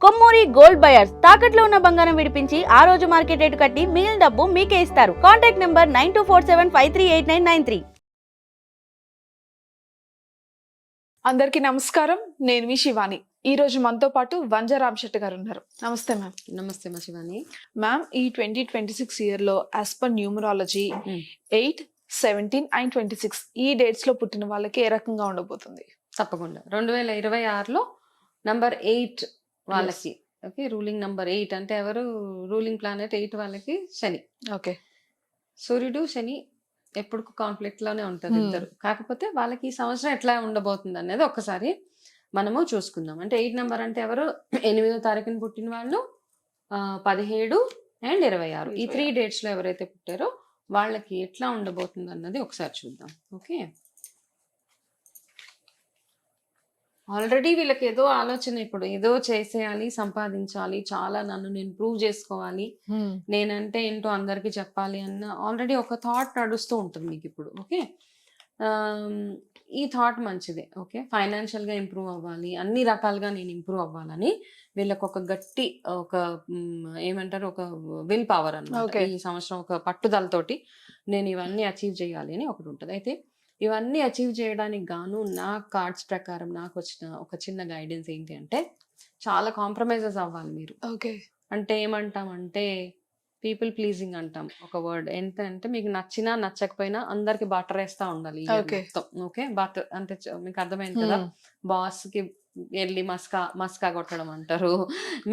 Kommuri gold buyers తాకట్లో ఉన్న బంగారం విడిపించి ఆ రోజు మార్కెట్ రేటు కట్టి మిగిలిన డబ్బు మీకే ఇస్తారు. Contact number 9247538993. అందరికీ నమస్కారం. నేను మీ శివాని. ఈ రోజు మనతో పాటు వంజ రామశెట్టి గారు ఉన్నారు. నమస్తే మ్యామ్. నమస్తే మా శివాని. మ్యామ్, ఈ 2026 ఇయర్ లో యాజ్ పర్ న్యూమరాలజీ 8, 17 and 26 ఈ డేట్స్ లో పుట్టిన వాళ్ళకి ఏ రకంగా ఉండబోతుంది? తప్పకుండా 2026లో నంబర్ 8 వాళ్ళకి, ఓకే, రూలింగ్ నంబర్ 8 అంటే ఎవరు? రూలింగ్ ప్లానెట్ 8 వాళ్ళకి శని. ఓకే. సూర్యుడు శని ఎప్పుడు కాన్ఫ్లిక్ట్ లోనే ఉంటారు ఇద్దరు. కాకపోతే వాళ్ళకి ఈ సంవత్సరం ఎట్లా ఉండబోతుంది అనేది ఒక్కసారి మనము చూసుకుందాం. అంటే 8 నెంబర్ అంటే ఎవరు? 8వ తారీఖున పుట్టిన వాళ్ళు, 17 and 26 ఈ 3 డేట్స్ లో ఎవరైతే పుట్టారో వాళ్ళకి ఎట్లా ఉండబోతుంది అన్నది ఒకసారి చూద్దాం. ఓకే, ఆల్రెడీ వీళ్ళకి ఏదో ఆలోచన, ఇప్పుడు ఏదో చేసేయాలి, సంపాదించాలి, చాలా నన్ను నేను ప్రూవ్ చేసుకోవాలి, నేనంటే ఏంటో అందరికీ చెప్పాలి అన్న ఆల్రెడీ ఒక థాట్ నడుస్తూ ఉంటుంది మీకు ఇప్పుడు. ఓకే, ఈ థాట్ మంచిదే. ఓకే, ఫైనాన్షియల్గా ఇంప్రూవ్ అవ్వాలి, అన్ని రకాలుగా నేను ఇంప్రూవ్ అవ్వాలని వీళ్ళకి ఒక గట్టి ఒక ఏమంటారు, ఒక విల్ పవర్ అన్నమాట. ఈ సంవత్సరం ఒక పట్టుదలతోటి నేను ఇవన్నీ అచీవ్ చేయాలి అని ఒకటి ఉంటుంది. అయితే ఇవన్నీ అచీవ్ చేయడానికి గాను నా కార్డ్స్ ప్రకారం నాకు వచ్చిన ఒక చిన్న గైడెన్స్ ఏంటి అంటే, చాలా కాంప్రమైజెస్ అవ్వాలి మీరు. ఓకే. అంటే ఏమంటామంటే పీపుల్ ప్లీజింగ్ అంటాం ఒక వర్డ్. ఎంత అంటే మీకు నచ్చినా నచ్చకపోయినా అందరికి బటర్ వేస్తా ఉండాలి. ఓకే, బటర్ అంటే మీకు అర్థమైంది కదా, బాస్ కి వెళ్ళి మస్కా కొట్టడం అంటారు.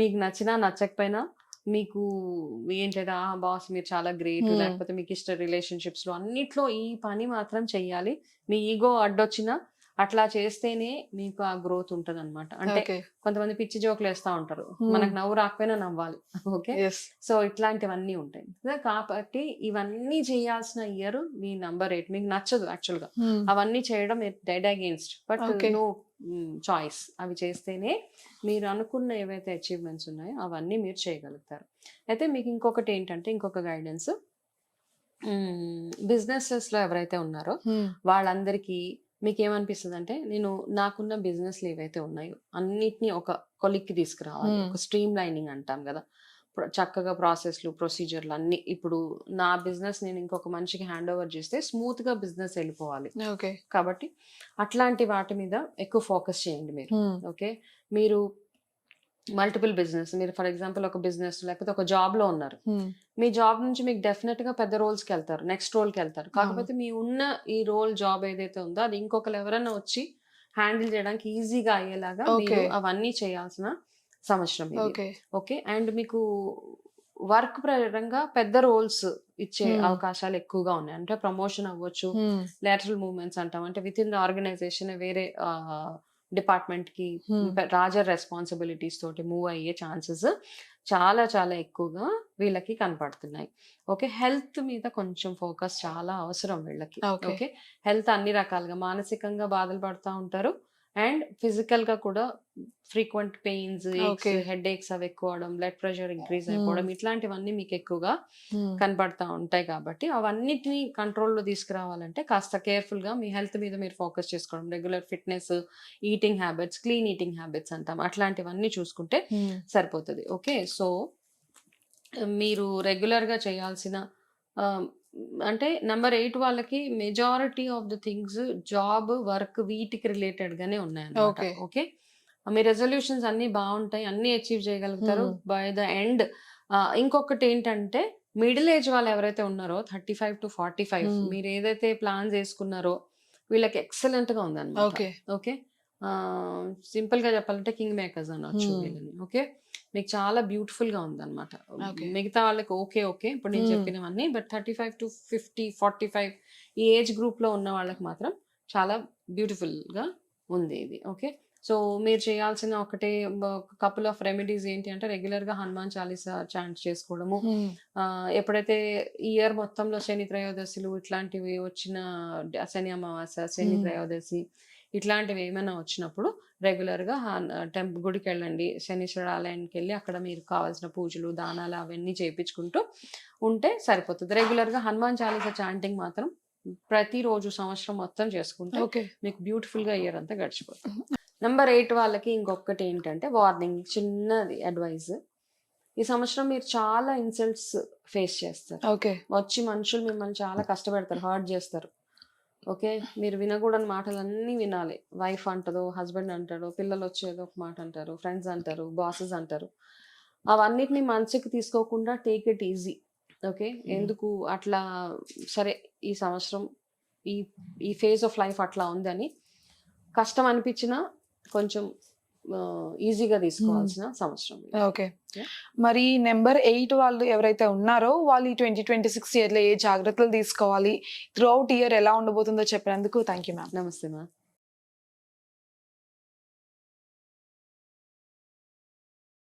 మీకు నచ్చినా నచ్చకపోయినా మీకు ఏంటంటే బాస్ మీరు చాలా గ్రేట్, లేకపోతే మీకు ఇష్ట రిలేషన్షిప్స్ లో అన్నిట్లో ఈ పని మాత్రం చెయ్యాలి. మీ ఈగో అడ్డొచ్చినా అట్లా చేస్తేనే మీకు ఆ గ్రోత్ ఉంటది అనమాట. అంటే కొంతమంది పిచ్చి జోకులు వేస్తా ఉంటారు, మనకు నవ్వు రాకపోయినా నవ్వాలి. ఓకే, సో ఇట్లాంటివన్నీ ఉంటాయి కాబట్టి ఇవన్నీ చేయాల్సిన ఇయర్ మీ నంబర్ 8. మీకు నచ్చదు యాక్చువల్ గా అవన్నీ చేయడం, dead against, but no choice. అవి చేస్తేనే మీరు అనుకున్న ఏవైతే అచీవ్మెంట్స్ ఉన్నాయో అవన్నీ మీరు చేయగలుగుతారు. అయితే మీకు ఇంకొకటి ఏంటంటే, ఇంకొక గైడెన్స్, బిజినెసెస్ లో ఎవరైతే ఉన్నారో వాళ్ళందరికీ మీకు ఏమనిపిస్తుంది అంటే, నేను నాకున్న బిజినెస్లు ఏవైతే ఉన్నాయో అన్నిటినీ ఒక కొలిక్కి తీసుకురావాలి. ఒక స్ట్రీమ్ లైనింగ్ అంటాం కదా, చక్కగా ప్రాసెస్లు, ప్రొసీజర్లు అన్ని. ఇప్పుడు నా బిజినెస్ నేను ఇంకొక మనిషికి హ్యాండ్ ఓవర్ చేస్తే స్మూత్ గా బిజినెస్ వెళ్ళిపోవాలి. కాబట్టి అట్లాంటి వాటి మీద ఎక్కువ ఫోకస్ చేయండి మీరు. ఓకే, మీరు మల్టిపుల్ బిజినెస్, మీరు ఫర్ ఎగ్జాంపుల్ ఒక బిజినెస్ లేకపోతే ఒక జాబ్ లో ఉన్నారు, మీ జాబ్ నుంచి మీకు డెఫినెట్ గా పెద్ద రోల్స్కి వెళ్తారు, నెక్స్ట్ రోల్కి వెళ్తారు. కాకపోతే మీ ఉన్న ఈ రోల్ జాబ్ ఏదైతే ఉందో అది ఇంకొకరు ఎవరైనా వచ్చి హ్యాండిల్ చేయడానికి ఈజీగా అయ్యేలాగా మీరు అవన్నీ చేయాల్సిన సంవత్సరం ఇది. ఓకే, అండ్ మీకు వర్క్ పరంగా పెద్ద రోల్స్ ఇచ్చే అవకాశాలు ఎక్కువగా ఉన్నాయి. అంటే ప్రమోషన్ అవ్వచ్చు, లేటరల్ మూవ్మెంట్స్ అంటాం, అంటే విత్ ఇన్ ద ఆర్గనైజేషన్ వేరే డిపార్ట్మెంట్ కి రాజర్ రెస్పాన్సిబిలిటీస్ తోటి మూవ్ అయ్యే ఛాన్సెస్ చాలా చాలా ఎక్కువగా వీళ్ళకి కనపడుతున్నాయి. ఓకే, హెల్త్ మీద కొంచెం ఫోకస్ చాలా అవసరం వీళ్ళకి. ఓకే, హెల్త్ అన్ని రకాలుగా, మానసికంగా బాధలు పడుతూ ఉంటారు అండ్ ఫిజికల్ గా కూడా ఫ్రీక్వెంట్ పెయిన్స్, హెడ్ ఏక్స్ అవి ఎక్కువ అవడం, బ్లడ్ ప్రెషర్ ఇంక్రీజ్ అయిపోవడం, ఇట్లాంటివన్నీ మీకు ఎక్కువగా కనపడతా ఉంటాయి. కాబట్టి అవన్నిటిని కంట్రోల్లో తీసుకురావాలంటే కాస్త కేర్ఫుల్ గా మీ హెల్త్ మీద మీరు ఫోకస్ చేసుకోవడం, regular fitness, eating habits, clean eating habits అంటాం, అట్లాంటివన్నీ చూసుకుంటే సరిపోతుంది. ఓకే, సో మీరు రెగ్యులర్ గా చేయాల్సిన అంటే నెంబర్ 8 వాళ్ళకి majority of the things job, work వీటికి రిలేటెడ్ గానే ఉన్నాయన్నమాట. ఓకే, మీ రెజల్యూషన్స్ అన్ని బాగుంటాయి, అన్ని అచీవ్ చేయగలుగుతారు బై ద ఎండ్. ఇంకొకటి ఏంటంటే, మిడిల్ ఏజ్ వాళ్ళు ఎవరైతే ఉన్నారో 35 to 45 మీరు ఏదైతే ప్లాన్ చేసుకున్నారో వీళ్ళకి ఎక్సలెంట్ గా ఉందన్నమాట. ఓకే, సింపుల్ గా చెప్పాలంటే కింగ్ మేకర్స్ అనొచ్చు వీళ్ళని. ఓకే, మీకు చాలా బ్యూటిఫుల్ గా ఉందన్నమాట. మిగతా వాళ్ళకి ఓకే ఇప్పుడు నేను చెప్పినవన్నీ, బట్ 35 to 50, 45 ఈ ఏజ్ గ్రూప్ లో ఉన్న వాళ్ళకి మాత్రం చాలా బ్యూటిఫుల్ గా ఉంది ఇది. ఓకే, సో మీరు చేయాల్సిన ఒకటే కపుల్ ఆఫ్ రెమెడీస్ ఏంటి అంటే, రెగ్యులర్ గా హనుమాన్ చాలీసా చాంట్ చేసుకోవడము. ఎప్పుడైతే ఇయర్ మొత్తంలో శని త్రయోదశిలు ఇట్లాంటివి వచ్చిన, శని అమావాస్య, శని త్రయోదశి ఇట్లాంటివి ఏమైనా వచ్చినప్పుడు రెగ్యులర్ గా గుడికి వెళ్ళండి, శనీశ్వర ఆలయానికి వెళ్ళి అక్కడ మీరు కావాల్సిన పూజలు, దానాలు అవన్నీ చేయించుకుంటూ ఉంటే సరిపోతుంది. రెగ్యులర్ గా హనుమాన్ చాలీసా చాంటింగ్ మాత్రం ప్రతిరోజు సంవత్సరం మొత్తం చేసుకుంటే మీకు బ్యూటిఫుల్ గా ఇయర్ అంతా గడిచిపోతుంది. నెంబర్ 8 వాళ్ళకి ఇంకొకటి ఏంటంటే వార్నింగ్, చిన్నది అడ్వైజ్. ఈ సంవత్సరం మీరు చాలా ఇన్సల్ట్స్ ఫేస్ చేస్తారు. ఓకే. వచ్చి మనుషులు మిమ్మల్ని చాలా కష్టపెడతారు, హర్ట్ చేస్తారు. ఓకే, మీరు వినకూడని మాటలన్నీ వినాలి. వైఫ్ అంటదో, హస్బెండ్ అంటాడో, పిల్లలు వచ్చి ఏదో ఒక మాట అంటారు, ఫ్రెండ్స్ అంటారు, బాసెస్ అంటారు. అవన్నిటిని మనసుకి తీసుకోకుండా టేక్ ఇట్ ఈజీ. ఓకే, ఎందుకు అట్లా, సరే ఈ సంవత్సరం ఈ ఈ ఫేజ్ ఆఫ్ లైఫ్ అట్లా ఉందని కష్టం అనిపించినా కొంచెం ఈజీగా తీసుకోవాల్సిన సంవత్సరం ఇది. ఓకే. Yeah. మరి నెంబర్ 8 వాళ్ళు ఎవరైతే ఉన్నారో వాళ్ళు ఈ 2026 ఇయర్ లో ఏ జాగ్రత్తలు తీసుకోవాలి, త్రూ అవుట్ ఇయర్ ఎలా ఉండబోతుందో చెప్పినందుకు థ్యాంక్ యూ మ్యామ్. నమస్తే మా.